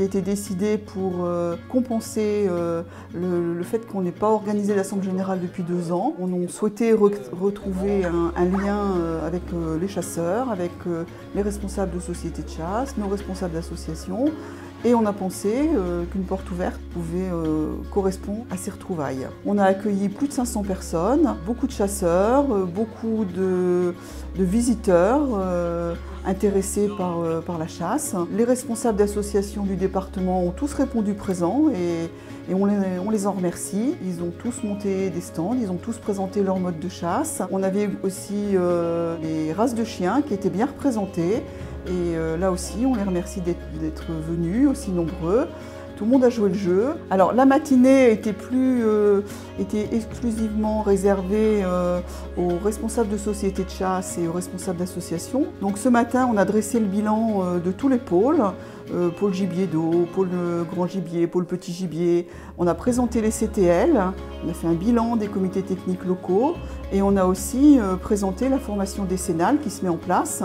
qui a été décidé pour compenser le fait qu'on n'ait pas organisé l'Assemblée générale depuis 2 ans. On souhaitait retrouver un lien avec les chasseurs, avec les responsables de sociétés de chasse, nos responsables d'associations. Et on a pensé qu'une porte ouverte pouvait correspondre à ces retrouvailles. On a accueilli plus de 500 personnes, beaucoup de chasseurs, beaucoup de visiteurs intéressés par la chasse. Les responsables d'associations du département ont tous répondu présents et on les en remercie. Ils ont tous monté des stands, ils ont tous présenté leur mode de chasse. On avait aussi les races de chiens qui étaient bien représentées. Et là aussi, on les remercie d'être venus aussi nombreux. Tout le monde a joué le jeu. Alors la matinée était exclusivement réservée aux responsables de sociétés de chasse et aux responsables d'associations. Donc ce matin, on a dressé le bilan de tous les pôles. Pôle gibier d'eau, pôle grand gibier, pôle petit gibier. On a présenté les CTL, on a fait un bilan des comités techniques locaux et on a aussi présenté la formation décennale qui se met en place.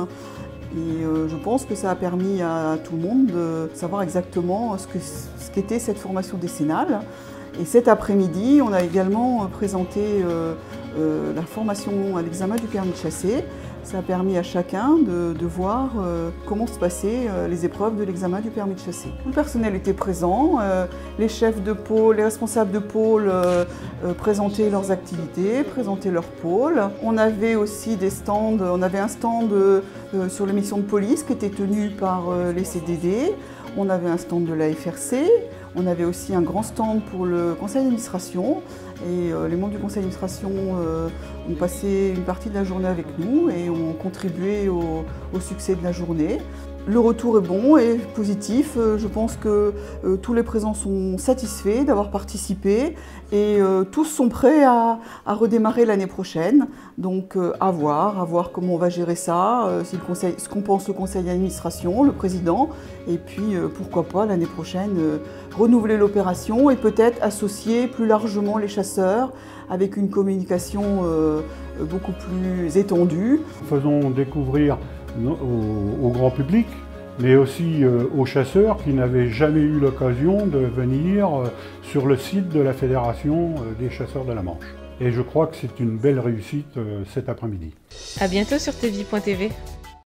Et je pense que ça a permis à tout le monde de savoir exactement ce qu'était cette formation décennale. Et cet après-midi, on a également présenté la formation à l'examen du permis de chasser. Ça a permis à chacun de voir comment se passaient les épreuves de l'examen du permis de chasser. Tout le personnel était présent, les chefs de pôle, les responsables de pôle présentaient leurs activités, présentaient leur pôle. On avait aussi des stands, on avait un stand sur les missions de police qui était tenu par les CDD. On avait un stand de la FRC, on avait aussi un grand stand pour le conseil d'administration et les membres du conseil d'administration ont passé une partie de la journée avec nous et ont contribué au succès de la journée. Le retour est bon et positif. Je pense que tous les présents sont satisfaits d'avoir participé et tous sont prêts à redémarrer l'année prochaine. Donc à voir comment on va gérer ça, ce qu'on pense au conseil d'administration, le président, et puis pourquoi pas l'année prochaine renouveler l'opération et peut-être associer plus largement les chasseurs avec une communication beaucoup plus étendue. Faisons découvrir au grand public, mais aussi aux chasseurs qui n'avaient jamais eu l'occasion de venir sur le site de la Fédération des chasseurs de la Manche. Et je crois que c'est une belle réussite cet après-midi. À bientôt sur tvie.tv.